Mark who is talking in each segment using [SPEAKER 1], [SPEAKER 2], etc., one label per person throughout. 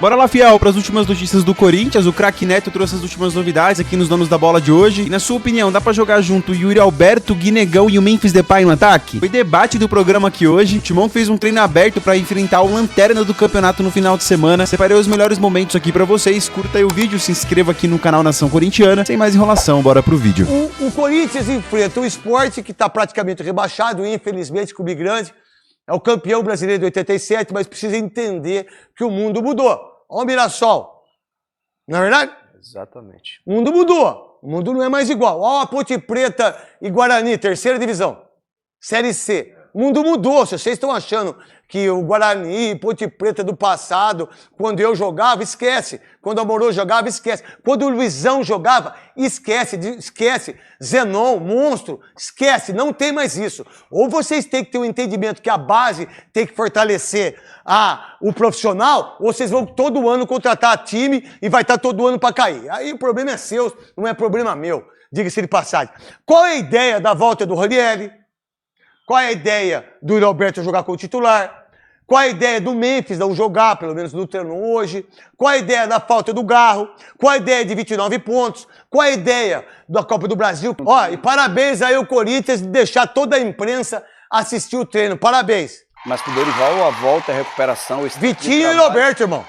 [SPEAKER 1] Bora lá, fiel, para as últimas notícias do Corinthians. O craque Neto trouxe as últimas novidades aqui nos Donos da Bola de hoje. E na sua opinião, dá pra jogar junto o Yuri Alberto, Guinegão e o Memphis Depay no ataque? Foi debate do programa aqui hoje. O Timão fez um treino aberto para enfrentar o Lanterna do campeonato no final de semana. Separei os melhores momentos aqui para vocês. Curta aí o vídeo, se inscreva aqui no canal Nação Corintiana. Sem mais enrolação, bora pro vídeo.
[SPEAKER 2] O Corinthians enfrenta o Sport, que tá praticamente rebaixado, infelizmente, com o Grande. É o campeão brasileiro de 87, mas precisa entender que o mundo mudou. Olha o Mirassol. Não é verdade?
[SPEAKER 3] Exatamente.
[SPEAKER 2] O mundo mudou. O mundo não é mais igual. Olha a Ponte Preta e Guarani, terceira divisão. Série C. O mundo mudou. Se vocês estão achando que o Guarani, Ponte Preta do passado, quando eu jogava, esquece. Quando o Amorô jogava, esquece. Quando o Luizão jogava, esquece. Esquece. Zenon, monstro, esquece. Não tem mais isso. Ou vocês têm que ter um entendimento que a base tem que fortalecer o profissional, ou vocês vão todo ano contratar time e vai estar todo ano para cair. Aí o problema é seu, não é problema meu. Diga-se de passagem. Qual é a ideia da volta do Ranieri? Qual é a ideia do Yuri Alberto jogar como titular? Qual é a ideia do Memphis não jogar, pelo menos no treino hoje? Qual é a ideia da falta do Garro? Qual é a ideia de 29 pontos? Qual é a ideia da Copa do Brasil? Ó, e parabéns aí ao Corinthians de deixar toda a imprensa assistir o treino. Parabéns.
[SPEAKER 3] Mas pro Dorival, a volta, a recuperação...
[SPEAKER 2] Vitinho e Roberto, irmão.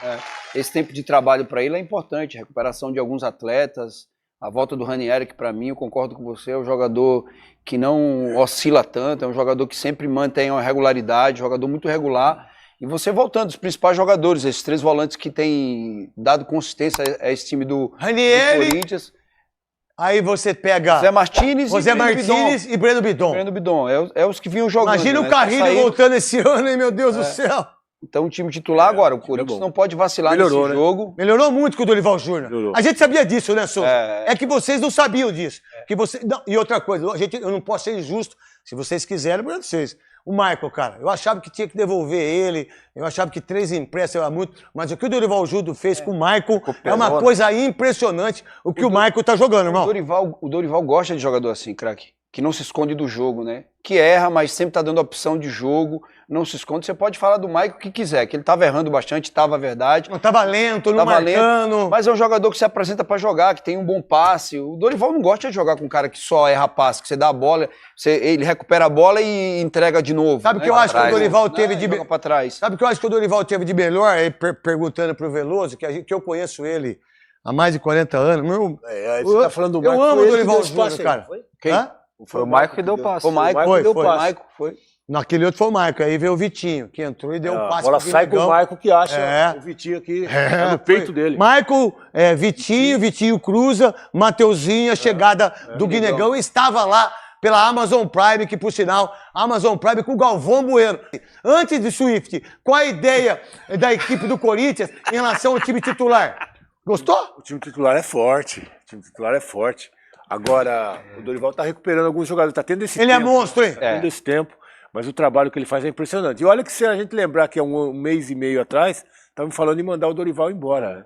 [SPEAKER 3] Esse tempo de trabalho para ele é importante. A recuperação de alguns atletas, a volta do Ranieri, que para mim, eu concordo com você, é um jogador que não oscila tanto, é um jogador que sempre mantém uma regularidade, um jogador muito regular. E você voltando, os principais jogadores, esses três volantes que têm dado consistência a esse time do Corinthians.
[SPEAKER 2] Aí você pega
[SPEAKER 3] Zé Martínez
[SPEAKER 2] e Breno Bidon.
[SPEAKER 3] Breno Bidon, é os que vinham jogando.
[SPEAKER 2] Imagina o Carrilho voltando esse ano, hein, meu Deus do céu.
[SPEAKER 3] Então o time titular agora, o Corinthians não pode vacilar nesse jogo.
[SPEAKER 2] Melhorou muito com o Dorival Júnior. A gente sabia disso, né, Souza? É que vocês não sabiam disso. Que você... não, e outra coisa, eu não posso ser injusto, se vocês quiserem, para vocês. O Michael, cara, eu achava que tinha que devolver ele, eu achava que 3 empréstimos era muito, mas o que o Dorival Júnior fez com o Michael é uma coisa impressionante o que o Michael tá jogando, irmão.
[SPEAKER 3] O Dorival gosta de jogador assim, craque, que não se esconde do jogo, né? Que erra, mas sempre tá dando opção de jogo, não se esconde. Você pode falar do Michael o que quiser, que ele tava errando bastante, tava a verdade.
[SPEAKER 2] Não tava lento, não marcando.
[SPEAKER 3] Lento, mas é um jogador que se apresenta para jogar, que tem um bom passe. O Dorival não gosta de jogar com um cara que só erra passe, que você dá a bola, ele recupera a bola e entrega de novo.
[SPEAKER 2] Sabe o que eu acho que o Dorival teve de
[SPEAKER 3] melhor? Sabe
[SPEAKER 2] o que eu acho que o Dorival teve de melhor, perguntando pro Veloso, que eu conheço ele há mais de 40 anos.
[SPEAKER 4] Você tá falando do Marco.
[SPEAKER 2] Eu amo o Dorival Júnior, cara.
[SPEAKER 3] Quem?
[SPEAKER 4] Foi o Maicon que deu o passe.
[SPEAKER 3] Foi o Maicon que deu o passe. Foi.
[SPEAKER 2] Naquele outro foi o Maicon, aí veio o Vitinho, que entrou e deu um passe.
[SPEAKER 4] A bola sai com o Maicon que acha o Vitinho aqui no peito dele.
[SPEAKER 2] Maicon, Vitinho cruza, Mateuzinho, a chegada do Guinegão estava lá pela Amazon Prime, que por sinal, Amazon Prime com o Galvão Bueno. Antes de Swift, qual a ideia da equipe do Corinthians em relação ao time titular? Gostou?
[SPEAKER 4] O time titular é forte. Agora, o Dorival tá recuperando alguns jogadores, tá tendo esse tempo.
[SPEAKER 2] Ele é monstro, hein?
[SPEAKER 4] Tá tendo esse tempo, mas o trabalho que ele faz é impressionante. E olha que se a gente lembrar que há um mês e meio atrás, estavam falando de mandar o Dorival embora.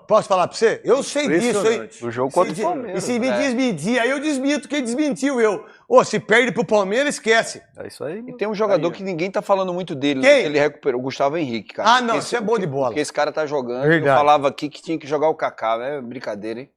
[SPEAKER 2] Posso falar pra você? Eu sei disso, hein?
[SPEAKER 3] O jogo contra o Palmeiras.
[SPEAKER 2] E se me desmentir, aí eu desminto quem desmentiu eu. Se perde pro Palmeiras, esquece.
[SPEAKER 3] É isso aí. E tem um jogador que ninguém tá falando muito dele,
[SPEAKER 2] quem?
[SPEAKER 3] Que ele recuperou, o Gustavo Henrique, cara.
[SPEAKER 2] Não, isso é bom de bola.
[SPEAKER 3] Porque esse cara tá jogando.
[SPEAKER 2] Verdade.
[SPEAKER 3] Eu falava aqui que tinha que jogar o Kaká, né? Brincadeira, hein?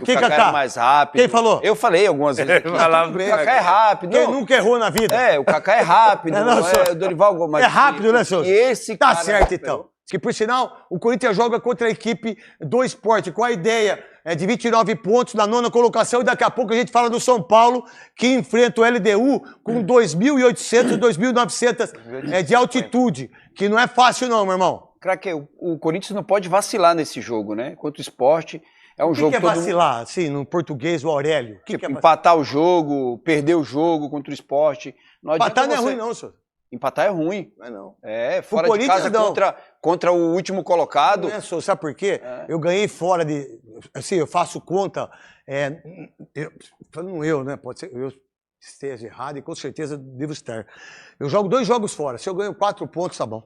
[SPEAKER 2] Quem
[SPEAKER 3] Kaká era mais rápido.
[SPEAKER 2] Quem falou?
[SPEAKER 3] Eu falei algumas vezes aqui. O Kaká é rápido.
[SPEAKER 2] Quem nunca errou na vida?
[SPEAKER 3] O Kaká é rápido. O Dorival...
[SPEAKER 2] É rápido, né, senhor?
[SPEAKER 3] E esse
[SPEAKER 2] tá
[SPEAKER 3] cara...
[SPEAKER 2] certo, então. Que, por sinal, o Corinthians joga contra a equipe do Sport. Com a ideia de 29 pontos na 9ª colocação. E daqui a pouco a gente fala do São Paulo, que enfrenta o LDU com 2.800, 2.900 de altitude. Que não é fácil não, meu irmão.
[SPEAKER 3] Craque, o Corinthians não pode vacilar nesse jogo, né? Contra o Sport. É um jogo
[SPEAKER 2] que é vacilar, assim, no português, o Aurélio?
[SPEAKER 3] Que é empatar o jogo, perder o jogo contra o Sport.
[SPEAKER 2] Empatar não é ruim não, senhor.
[SPEAKER 3] Empatar é ruim.
[SPEAKER 2] Não é não.
[SPEAKER 3] Fora de casa contra o último colocado.
[SPEAKER 2] Não é, senhor, sabe por quê? Eu ganhei fora de... Assim, eu faço conta... né? Pode ser eu esteja errado e com certeza devo estar. Eu jogo 2 jogos fora. Se eu ganho 4 pontos, tá bom.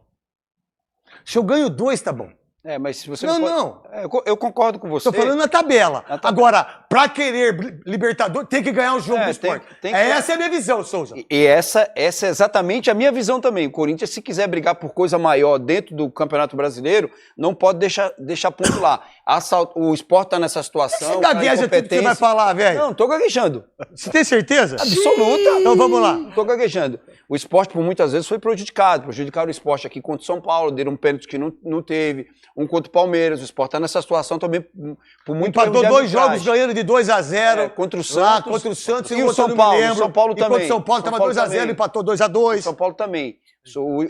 [SPEAKER 2] Se eu ganho 2, tá bom.
[SPEAKER 3] Mas se você
[SPEAKER 2] Não.
[SPEAKER 3] Eu concordo com você.
[SPEAKER 2] Tô falando na tabela. Agora, pra querer Libertadores, tem que ganhar o jogo do esporte. Essa é a minha visão, Souza.
[SPEAKER 3] E essa é exatamente a minha visão também. O Corinthians, se quiser brigar por coisa maior dentro do Campeonato Brasileiro, não pode deixar ponto lá. O esporte tá nessa situação.
[SPEAKER 2] Você gagueja tudo que você vai falar, velho.
[SPEAKER 3] Não, tô gaguejando.
[SPEAKER 2] Você tem certeza?
[SPEAKER 3] Absoluta.
[SPEAKER 2] Então vamos lá.
[SPEAKER 3] Tô gaguejando. O esporte, por muitas vezes, foi prejudicado. Prejudicaram o esporte aqui contra o São Paulo, deram um pênalti que não teve. Um contra o Palmeiras. O esporte tá nessa situação também por muito tempo.
[SPEAKER 2] Empatou 2 jogos ganhando de 2-0.
[SPEAKER 3] Contra o Santos.
[SPEAKER 2] Contra o Santos
[SPEAKER 3] e o São Paulo. O São Paulo também.
[SPEAKER 2] Enquanto o São Paulo tava 2-0, empatou 2-2.
[SPEAKER 3] O São Paulo também.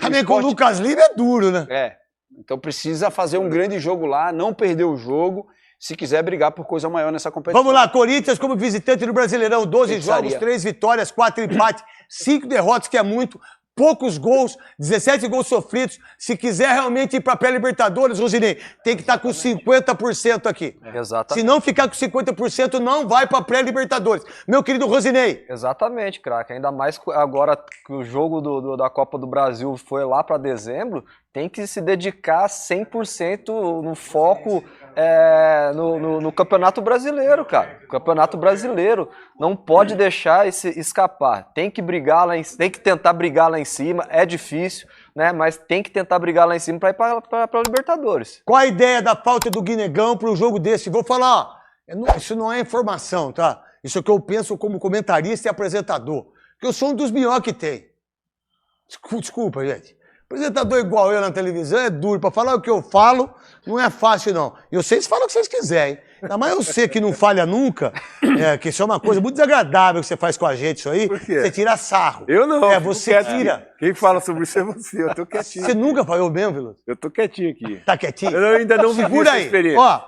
[SPEAKER 2] Também com o Lucas Lima é duro, né?
[SPEAKER 3] Então precisa fazer um grande jogo lá, não perder o jogo, se quiser brigar por coisa maior nessa competição.
[SPEAKER 2] Vamos lá, Corinthians como visitante no Brasileirão, 12 jogos, 3 vitórias, 4 empates, 5 derrotas, que é muito, poucos gols, 17 gols sofridos. Se quiser realmente ir para a pré-Libertadores, Rosinei, tem que estar com 50% aqui.
[SPEAKER 5] Exatamente.
[SPEAKER 2] Se não ficar com 50%, não vai para a pré-Libertadores. Meu querido Rosinei.
[SPEAKER 5] Exatamente, craque. Ainda mais agora que o jogo da Copa do Brasil foi lá para dezembro, tem que se dedicar 100% no foco no Campeonato Brasileiro, cara. O Campeonato Brasileiro não pode deixar escapar. Tem que brigar tem que tentar brigar lá em cima. É difícil, né? Mas tem que tentar brigar lá em cima para ir para a Libertadores.
[SPEAKER 2] Qual a ideia da falta do Guinegão para um jogo desse? Vou falar, ó, isso não é informação, tá? Isso é o que eu penso como comentarista e apresentador. Porque eu sou um dos melhores que tem. Desculpa, gente. Apresentador igual eu na televisão é duro. Pra falar o que eu falo, não é fácil, não. E vocês falam o que vocês quiserem. Ainda mais você que não falha nunca, que isso é uma coisa muito desagradável que você faz com a gente, isso aí.
[SPEAKER 4] Por quê?
[SPEAKER 2] Você tira sarro.
[SPEAKER 4] Eu não.
[SPEAKER 2] Você tira.
[SPEAKER 4] Quem fala sobre isso é você. Eu tô quietinho.
[SPEAKER 2] Você nunca falou mesmo, Veloso?
[SPEAKER 4] Eu tô quietinho aqui.
[SPEAKER 2] Tá quietinho?
[SPEAKER 4] Eu ainda não vivi
[SPEAKER 2] Segura
[SPEAKER 4] essa
[SPEAKER 2] aí.
[SPEAKER 4] experiência.
[SPEAKER 2] Ó,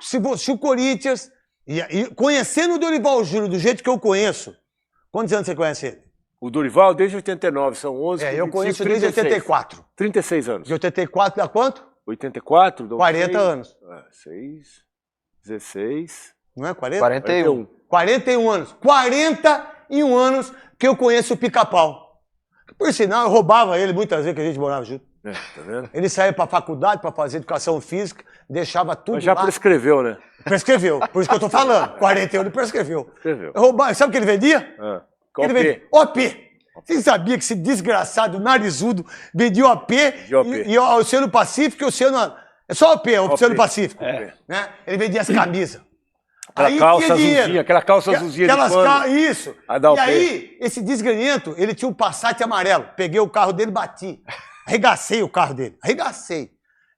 [SPEAKER 2] se o Corinthians, conhecendo o Dorival Júnior do jeito que eu conheço, quantos anos você conhece ele?
[SPEAKER 4] O Dorival desde 89, são 11,
[SPEAKER 2] eu
[SPEAKER 4] 25,
[SPEAKER 2] conheço desde
[SPEAKER 4] 36.
[SPEAKER 2] 84.
[SPEAKER 4] 36 anos.
[SPEAKER 2] De 84 dá quanto?
[SPEAKER 4] 84?
[SPEAKER 2] 40 anos.
[SPEAKER 4] 6, 16...
[SPEAKER 2] Não é 40?
[SPEAKER 5] 41.
[SPEAKER 2] 41 anos. 41 anos que eu conheço o Pica-Pau. Por sinal, eu roubava ele muitas vezes que a gente morava junto.
[SPEAKER 4] Tá vendo?
[SPEAKER 2] Ele saía pra faculdade pra fazer educação física, deixava tudo
[SPEAKER 4] Mas já
[SPEAKER 2] lá.
[SPEAKER 4] prescreveu, né?
[SPEAKER 2] Prescreveu. Por isso que eu tô falando. 41 ele prescreveu.
[SPEAKER 4] Prescreveu.
[SPEAKER 2] Eu roubava. Sabe o que ele vendia?
[SPEAKER 4] Qual
[SPEAKER 2] Ele vendia OP. Você sabia que esse desgraçado narizudo vendia OP e o Oceano Pacífico e o Oceano... É só OP, o Oceano Pacífico. Né? Ele vendia as camisas.
[SPEAKER 4] Aquela calça azulzinha, aquela calça azulzinha de pano.
[SPEAKER 2] Isso. E aí, esse desgranhento, ele tinha um Passat amarelo. Peguei o carro dele e bati. Arregacei o carro dele. Arregacei.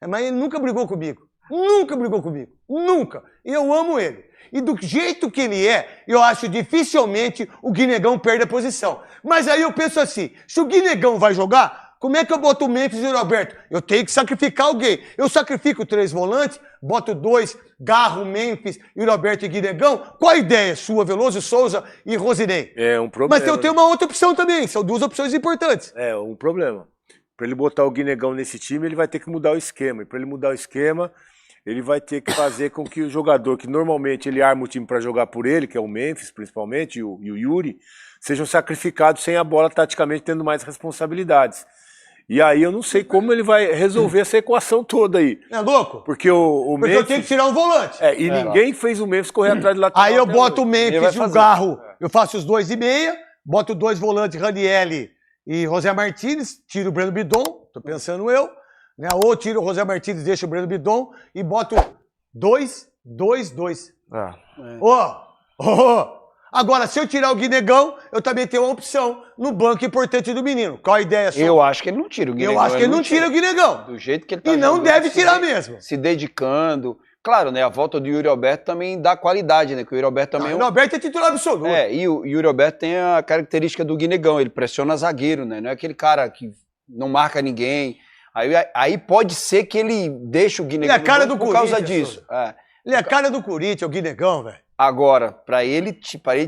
[SPEAKER 2] Mas ele nunca brigou comigo. Nunca brigou comigo. Nunca. E eu amo ele. E do jeito que ele é, eu acho dificilmente o Guinegão perde a posição. Mas aí eu penso assim, se o Guinegão vai jogar, como é que eu boto o Memphis e o Roberto? Eu tenho que sacrificar alguém. Eu sacrifico 3 volantes, boto 2, Garro, Memphis e o Roberto e Guinegão. Qual a ideia sua, Veloso, Souza e Rosinei?
[SPEAKER 4] É um problema.
[SPEAKER 2] Mas eu tenho uma outra opção também, são 2 opções importantes.
[SPEAKER 4] É um problema. Para ele botar o Guinegão nesse time, ele vai ter que mudar o esquema. E para ele mudar o esquema, ele vai ter que fazer com que o jogador que normalmente ele arma o time para jogar por ele, que é o Memphis principalmente, e o Yuri, sejam sacrificados sem a bola, taticamente tendo mais responsabilidades. E aí eu não sei como ele vai resolver essa equação toda aí.
[SPEAKER 2] É louco?
[SPEAKER 4] Porque o Memphis...
[SPEAKER 2] eu tenho que tirar um volante.
[SPEAKER 4] E ninguém fez o Memphis correr atrás de lateral.
[SPEAKER 2] Aí eu boto o Memphis e o Garro, eu faço os 2 e meia, boto 2 volantes, Ranieri e José Martínez, tiro o Breno Bidon, tô pensando eu, né? Ou tiro o José Martínez, deixo o Breno Bidon e boto 2, 2, 2. Agora, se eu tirar o Guinegão, eu também tenho uma opção no banco importante do menino. Qual a ideia sua?
[SPEAKER 3] Eu acho que ele não tira o Guinegão.
[SPEAKER 2] Eu acho que ele não tira o Guinegão.
[SPEAKER 3] Do jeito que ele tá
[SPEAKER 2] E não
[SPEAKER 3] jogando,
[SPEAKER 2] deve tirar mesmo.
[SPEAKER 3] Se dedicando. Claro, né? A volta do Yuri Alberto também dá qualidade, né? Que o Yuri Alberto também...
[SPEAKER 2] O Yuri Alberto é titular absoluto.
[SPEAKER 3] E o Yuri Alberto tem a característica do Guinegão. Ele pressiona zagueiro, né? Não é aquele cara que não marca ninguém. Aí pode ser que ele deixe o Guinegão
[SPEAKER 2] ele é cara do
[SPEAKER 3] por causa disso.
[SPEAKER 2] Ele é cara do Corinthians, o Guinegão, velho.
[SPEAKER 3] Agora, para ele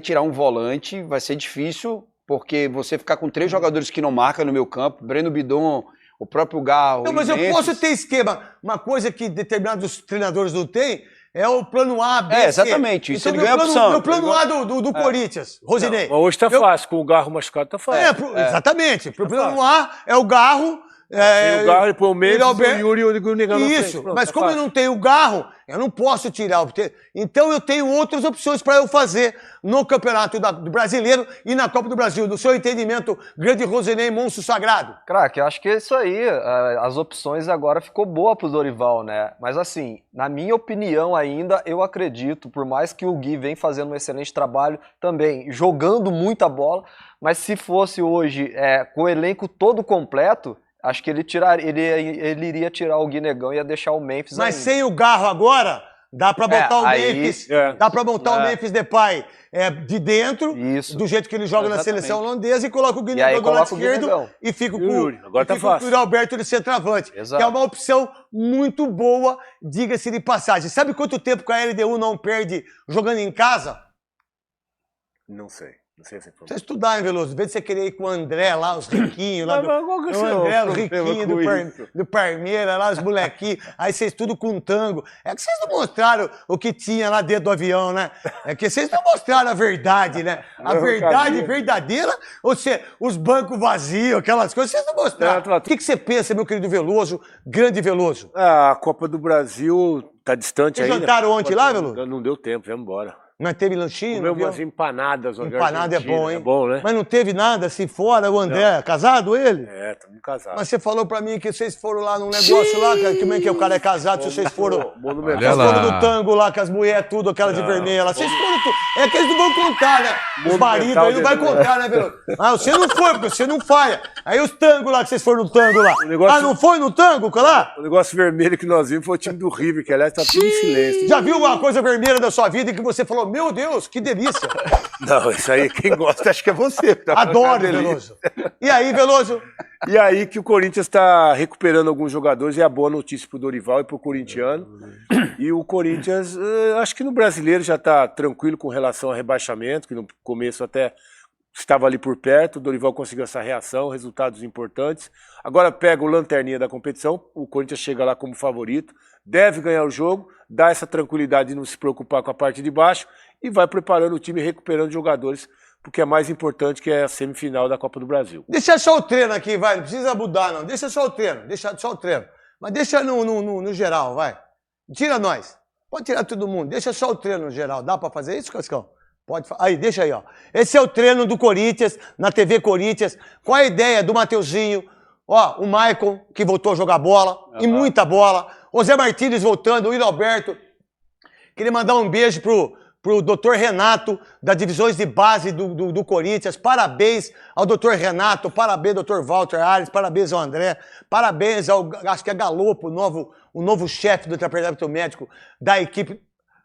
[SPEAKER 3] tirar um volante, vai ser difícil, porque você ficar com 3 jogadores que não marcam no meu campo, Breno Bidon, o próprio Garro...
[SPEAKER 2] Não, mas eu posso ter esquema. Uma coisa que determinados treinadores não têm é o plano A, B, C.
[SPEAKER 3] Exatamente. Isso
[SPEAKER 2] então,
[SPEAKER 3] ele ganha opção.
[SPEAKER 2] Meu plano A do Corinthians, Rosinei.
[SPEAKER 4] Não, hoje tá fácil, com o Garro machucado tá fácil.
[SPEAKER 2] Exatamente. O plano A é o Garro,
[SPEAKER 4] Tem o Garro, ele põe o Memphis,
[SPEAKER 2] Alberto-
[SPEAKER 4] o Yuri e o Gunegão na frente.
[SPEAKER 2] Isso,
[SPEAKER 4] Pronto,
[SPEAKER 2] mas
[SPEAKER 4] é
[SPEAKER 2] como eu
[SPEAKER 4] fácil.
[SPEAKER 2] não tenho o Garro, eu não posso tirar. Então eu tenho outras opções para eu fazer no Campeonato do Brasileiro e na Copa do Brasil. No seu entendimento, grande Rosinei, monstro sagrado.
[SPEAKER 5] Craque, eu acho que é isso aí. As opções agora ficou boa pro Dorival, né? Mas assim, na minha opinião ainda, eu acredito, por mais que o Gui vem fazendo um excelente trabalho também, jogando muita bola, mas se fosse hoje com o elenco todo completo, acho que ele iria tirar o Guinegão e ia deixar o Memphis
[SPEAKER 2] Mas
[SPEAKER 5] ainda.
[SPEAKER 2] sem o Garro agora, dá para botar o
[SPEAKER 5] aí-
[SPEAKER 2] Memphis,
[SPEAKER 4] É.
[SPEAKER 2] dá para montar o Memphis Depay de dentro,
[SPEAKER 5] Isso.
[SPEAKER 2] do jeito que ele joga na
[SPEAKER 3] Exatamente.
[SPEAKER 2] seleção holandesa, e coloca o
[SPEAKER 5] E aí
[SPEAKER 2] Guinegão do lado
[SPEAKER 5] coloca o
[SPEAKER 2] esquerdo
[SPEAKER 5] Guinegão.
[SPEAKER 2] e fica
[SPEAKER 4] E o Yuri. Agora tá
[SPEAKER 2] fica com
[SPEAKER 4] fácil.
[SPEAKER 2] o Yuri Alberto de centroavante,
[SPEAKER 5] Exato.
[SPEAKER 2] que é uma opção muito boa, diga-se de passagem. Sabe quanto tempo que a LDU não perde jogando em casa?
[SPEAKER 4] Não sei. Não sei essa informação.
[SPEAKER 2] Você estudar, hein, Veloso? Em vez de você querer ir com o André lá, os riquinhos lá.
[SPEAKER 4] Mas qual que é o
[SPEAKER 2] O
[SPEAKER 4] seu
[SPEAKER 2] André, os
[SPEAKER 4] problema
[SPEAKER 2] riquinhos
[SPEAKER 4] com isso?
[SPEAKER 2] do Parmeira, lá, os molequinhos. Aí vocês tudo com tango. É que vocês não mostraram o que tinha lá dentro do avião, né? É que vocês não mostraram a verdade, né? A
[SPEAKER 4] Não,
[SPEAKER 2] verdade
[SPEAKER 4] cabia.
[SPEAKER 2] verdadeira, ou seja, os bancos vazios, aquelas coisas, vocês não mostraram.
[SPEAKER 4] Não,
[SPEAKER 2] O que você pensa, meu querido Veloso, grande Veloso?
[SPEAKER 4] A Copa do Brasil tá distante
[SPEAKER 2] Vocês
[SPEAKER 4] ainda.
[SPEAKER 2] jantaram ontem lá, Veloso?
[SPEAKER 4] Não deu tempo, viemos embora.
[SPEAKER 2] Mas teve lanchinho?
[SPEAKER 4] Comeu
[SPEAKER 2] não viu?
[SPEAKER 4] umas empanadas. uma
[SPEAKER 2] Empanada é
[SPEAKER 4] argentina.
[SPEAKER 2] bom, hein?
[SPEAKER 4] É bom, né?
[SPEAKER 2] Mas não teve nada assim fora, o André, casado ele?
[SPEAKER 4] É, estamos casados.
[SPEAKER 2] Mas você falou pra mim que vocês foram lá num negócio lá, como é que o cara é casado, se vocês foram...
[SPEAKER 4] Monumental.
[SPEAKER 1] Olha
[SPEAKER 2] Vocês
[SPEAKER 1] lá.
[SPEAKER 2] foram do tango lá, com as mulheres tudo, aquela de vermelha lá. Vocês foram tudo. É que eles não vão contar, né? Os maridos aí não vai contar, né, Veloso? Ah, você não foi, porque você não falha. Aí os tangos lá, que vocês foram no tango lá.
[SPEAKER 4] negócio-
[SPEAKER 2] Ah, não foi no tango lá?
[SPEAKER 4] O negócio vermelho que nós vimos foi o time do River, que aliás tá tudo em silêncio.
[SPEAKER 2] Já viu uma coisa vermelha da sua vida e que você falou, meu Deus, que delícia.
[SPEAKER 4] Não, isso aí quem gosta acho que é você. que tá falando
[SPEAKER 2] Adoro,
[SPEAKER 4] delícia.
[SPEAKER 2] Veloso. E aí, Veloso?
[SPEAKER 4] E aí que o Corinthians está recuperando alguns jogadores, e é a boa notícia pro Dorival e pro corintiano. E o Corinthians, acho que no brasileiro já está tranquilo com relação a rebaixamento, que no começo até estava ali por perto, o Dorival conseguiu essa reação, resultados importantes. Agora pega o lanterninha da competição, o Corinthians chega lá como favorito, deve ganhar o jogo, dá essa tranquilidade de não se preocupar com a parte de baixo e vai preparando o time, recuperando jogadores, porque é mais importante, que é a semifinal da Copa do Brasil.
[SPEAKER 2] Deixa só o treino aqui, vai. Não precisa mudar, não. Deixa só o treino. Deixa só o treino. Mas deixa no geral, vai. Tira nós. Pode tirar todo mundo. Deixa só o treino no geral. Dá pra fazer isso, Cascão? Pode. Aí, deixa aí, ó. Esse é o treino do Corinthians, na TV Corinthians. Qual a ideia do Mateuzinho? Ó, o Maicon, que voltou a jogar bola, e muita bola. O Zé Martínez voltando, o Yuri Alberto. Queria mandar um beijo pro Dr. Renato, das divisões de base do Corinthians. Parabéns ao Dr. Renato, parabéns ao Dr. Walter Ares, parabéns ao André, parabéns ao, acho que é Galopo, o novo chefe do departamento médico da equipe.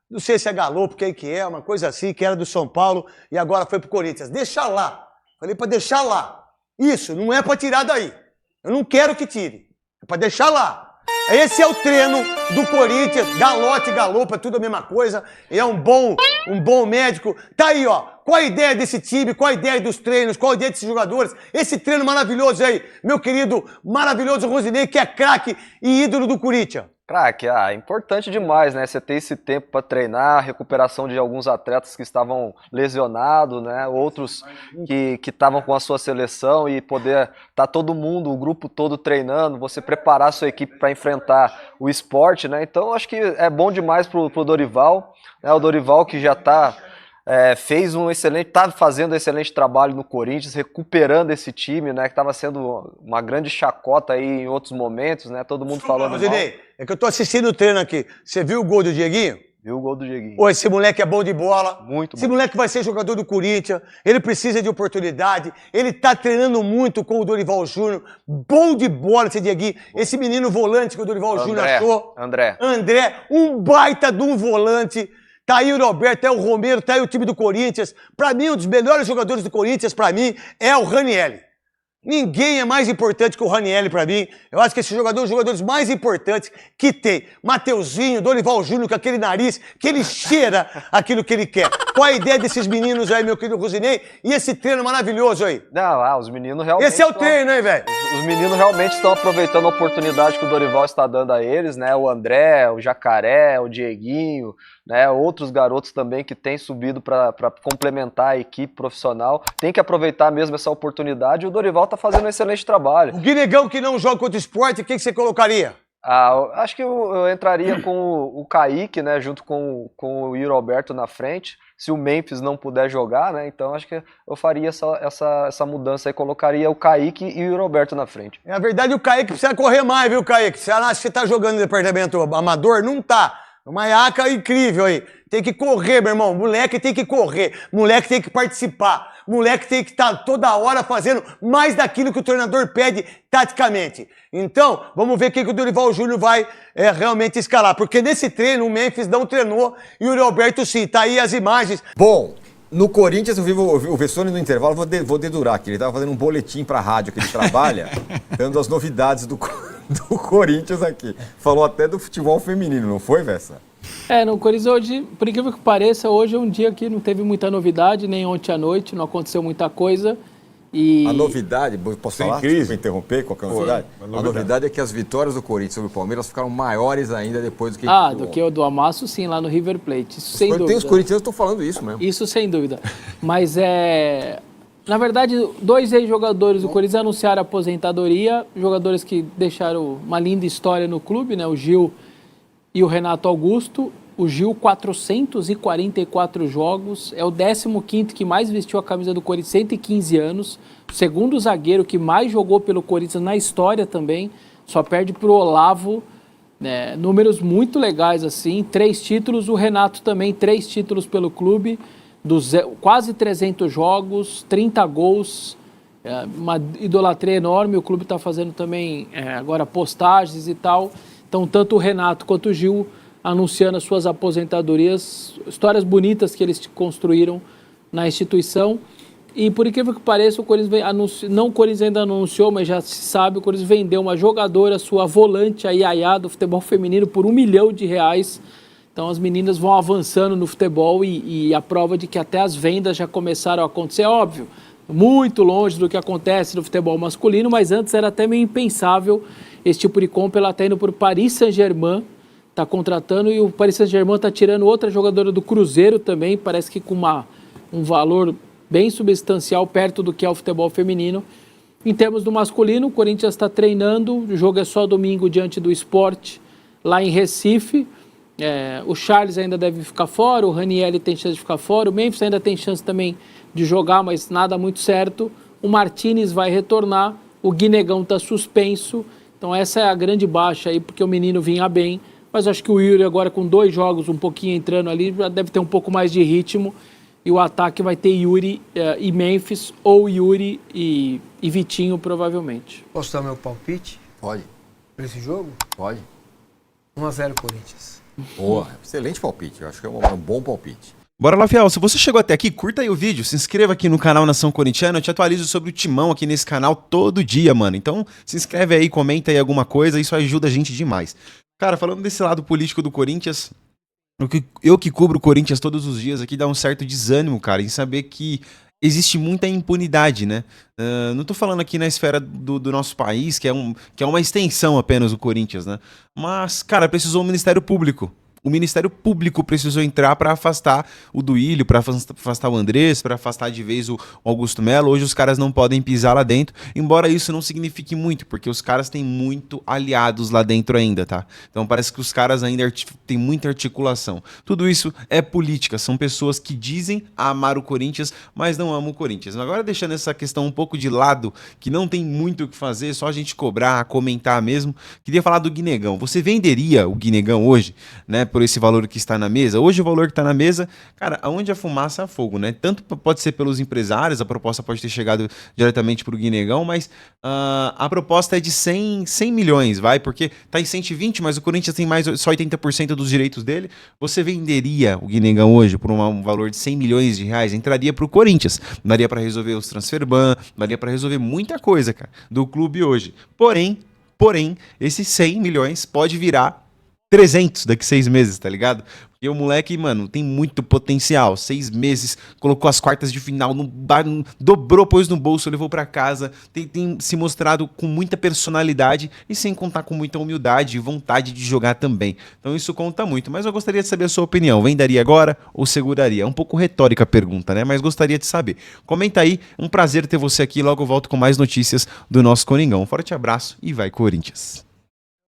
[SPEAKER 2] Não sei se é Galopo, quem que é, uma coisa assim, que era do São Paulo e agora foi pro Corinthians. Deixa lá. Falei pra deixar lá. Isso, não é pra tirar daí. Eu não quero que tire. É pra deixar lá. Esse é o treino do Corinthians, galote, galopa, tudo a mesma coisa. Ele é um bom médico. Tá aí, ó. Qual a ideia desse time? Qual a ideia dos treinos? Qual a ideia desses jogadores? Esse treino maravilhoso aí, meu querido, maravilhoso Rosinei, que é craque e ídolo do Corinthians.
[SPEAKER 5] Craque, é importante demais, né? Você ter esse tempo para treinar, recuperação de alguns atletas que estavam lesionados, né? Outros que estavam com a sua seleção e poder estar todo mundo, o grupo todo treinando, você preparar a sua equipe para enfrentar o esporte, né? Então, acho que é bom demais pro Dorival, né? O Dorival que já está tá fazendo um excelente trabalho no Corinthians, recuperando esse time, né? Que estava sendo uma grande chacota aí em outros momentos, né? Todo mundo falando mal.
[SPEAKER 2] Rosinei, é que eu tô assistindo o treino aqui. Você viu o gol do Dieguinho?
[SPEAKER 5] Viu o gol do Dieguinho?
[SPEAKER 2] Pô, esse moleque é bom de bola.
[SPEAKER 5] Muito
[SPEAKER 2] Esse
[SPEAKER 5] bom.
[SPEAKER 2] moleque vai ser jogador do Corinthians. Ele precisa de oportunidade. Ele tá treinando muito com o Dorival Júnior. Bom de bola esse Dieguinho. Esse menino volante que o Dorival Júnior achou.
[SPEAKER 5] André.
[SPEAKER 2] André, um baita de um volante. Tá aí o Roberto, é o Romero, tá aí o time do Corinthians. Pra mim, um dos melhores jogadores do Corinthians, pra mim, é o Ranieri. Ninguém é mais importante que o Ranieri pra mim. Eu acho que esse jogador é um dos jogadores mais importantes que tem. Mateuzinho, Dorival Júnior, com aquele nariz, que ele cheira aquilo que ele quer. Qual a ideia desses meninos aí, meu querido Rosinei? E esse treino maravilhoso aí?
[SPEAKER 5] Não, os meninos realmente...
[SPEAKER 2] Esse é o treino, hein, velho?
[SPEAKER 5] os meninos realmente estão aproveitando a oportunidade que o Dorival está dando a eles, né? O André, o Jacaré, o Dieguinho, né? Outros garotos também que têm subido para complementar a equipe profissional. Tem que aproveitar mesmo essa oportunidade e o Dorival está fazendo um excelente trabalho.
[SPEAKER 2] O Guinegão que não joga contra o Sport, o que você colocaria?
[SPEAKER 5] Acho que eu entraria com o Kaique, né? Junto com o Yuri Alberto na frente. Se o Memphis não puder jogar, né? Então acho que eu faria essa mudança aí, colocaria o Kaique e o Roberto na frente.
[SPEAKER 2] É verdade, o Kaique precisa correr mais, viu, Kaique? Você acha que você tá jogando no departamento amador? Não tá. Uma iaca incrível aí. Tem que correr, meu irmão. Moleque tem que correr. Moleque tem que participar. Moleque tem que estar toda hora fazendo mais daquilo que o treinador pede taticamente. Então, vamos ver o que o Dorival Júnior vai realmente escalar. Porque nesse treino o Memphis não treinou e o Roberto sim. Tá aí as imagens.
[SPEAKER 6] Bom, no Corinthians eu vi o Vessone no intervalo, vou dedurar aqui. Ele estava fazendo um boletim para a rádio que ele trabalha, dando as novidades do Corinthians aqui. Falou até do futebol feminino, não foi, Vessa?
[SPEAKER 7] No Corinthians hoje, por incrível que pareça, hoje é um dia que não teve muita novidade, nem ontem à noite, não aconteceu muita coisa. E...
[SPEAKER 6] A novidade, posso
[SPEAKER 4] Sem
[SPEAKER 6] falar?
[SPEAKER 4] crise.
[SPEAKER 6] Para interromper, qual que é a novidade? A novidade é que as vitórias do Corinthians sobre o Palmeiras ficaram maiores ainda depois do que...
[SPEAKER 7] do que o do Amasso, sim, lá no River Plate. Isso sem dúvida.
[SPEAKER 6] Tem os corintianos que estão falando isso mesmo.
[SPEAKER 7] Isso sem dúvida. Mas na verdade, 2 ex-jogadores do Corinthians anunciaram a aposentadoria, jogadores que deixaram uma linda história no clube, né? O Gil e o Renato Augusto. O Gil, 444 jogos, é o 15º que mais vestiu a camisa do Corinthians, 115 anos, o segundo zagueiro que mais jogou pelo Corinthians na história também, só perde pro Olavo, né? Números muito legais assim, 3 títulos, o Renato também, 3 títulos pelo clube, quase 300 jogos, 30 gols, uma idolatria enorme, o clube está fazendo também agora postagens e tal, então tanto o Renato quanto o Gil anunciando as suas aposentadorias, histórias bonitas que eles construíram na instituição. E por incrível que pareça, o Corinthians o Corinthians ainda anunciou, mas já se sabe, o Corinthians vendeu uma jogadora, sua volante, a Yaya, do futebol feminino, por R$1 milhão. Então as meninas vão avançando no futebol e a prova de que até as vendas já começaram a acontecer, óbvio, muito longe do que acontece no futebol masculino, mas antes era até meio impensável esse tipo de compra. Ela está indo para o Paris Saint-Germain, está contratando, e o Paris Saint-Germain está tirando outra jogadora do Cruzeiro também, parece que com um valor bem substancial perto do que é o futebol feminino. Em termos do masculino, o Corinthians está treinando, o jogo é só domingo diante do Sport, lá em Recife. O Charles ainda deve ficar fora, o Ranieri tem chance de ficar fora, o Memphis ainda tem chance também de jogar, mas nada muito certo. O Martínez vai retornar, o Guinegão está suspenso, então essa é a grande baixa aí, porque o menino vinha bem. Mas acho que o Yuri agora com 2 jogos um pouquinho entrando ali, já deve ter um pouco mais de ritmo. E o ataque vai ter Yuri e Memphis, ou Yuri e Vitinho, provavelmente.
[SPEAKER 8] Posso dar meu palpite?
[SPEAKER 6] Pode.
[SPEAKER 8] Para esse jogo?
[SPEAKER 6] Pode.
[SPEAKER 8] 1-0 Corinthians.
[SPEAKER 6] Boa, excelente palpite. Eu acho que é um bom palpite.
[SPEAKER 1] Bora lá, fiel. Se você chegou até aqui, curta aí o vídeo, se inscreva aqui no canal Nação Corintiana, eu te atualizo sobre o Timão aqui nesse canal todo dia, mano. Então, se inscreve aí, comenta aí alguma coisa, isso ajuda a gente demais. Cara, falando desse lado político do Corinthians, eu que cubro o Corinthians todos os dias aqui, dá um certo desânimo, cara, em saber que existe muita impunidade, né? Não tô falando aqui na esfera do nosso país, que é uma extensão apenas do Corinthians, né? Mas, cara, precisou o Ministério Público. O Ministério Público precisou entrar para afastar o Duílio, para afastar o Andrés, para afastar de vez o Augusto Melo. Hoje os caras não podem pisar lá dentro, embora isso não signifique muito, porque os caras têm muito aliados lá dentro ainda, tá? Então parece que os caras ainda têm muita articulação. Tudo isso é política, são pessoas que dizem amar o Corinthians, mas não amam o Corinthians. Agora deixando essa questão um pouco de lado, que não tem muito o que fazer, só a gente cobrar, comentar mesmo, queria falar do Guinegão. Você venderia o Guinegão hoje, né? Por esse valor que está na mesa. Hoje o valor que está na mesa, cara, aonde a fumaça há fogo, né? Tanto pode ser pelos empresários, a proposta pode ter chegado diretamente para o Guinegão, mas a proposta é de 100 milhões, vai, porque tá em 120, mas o Corinthians tem só 80% dos direitos dele. Você venderia o Guinegão hoje por um valor de 100 milhões de reais, entraria para o Corinthians, daria para resolver os transferban, daria para resolver muita coisa, cara, do clube hoje. Porém, esses 100 milhões pode virar 300 daqui 6 meses, tá ligado? Porque o moleque, mano, tem muito potencial. 6 meses, colocou as quartas de final, dobrou, pôs no bolso, levou pra casa. Tem se mostrado com muita personalidade e sem contar com muita humildade e vontade de jogar também. Então isso conta muito. Mas eu gostaria de saber a sua opinião. Venderia agora ou seguraria? É um pouco retórica a pergunta, né? Mas gostaria de saber. Comenta aí. Um prazer ter você aqui. Logo eu volto com mais notícias do nosso Coringão. Um forte abraço e vai, Corinthians!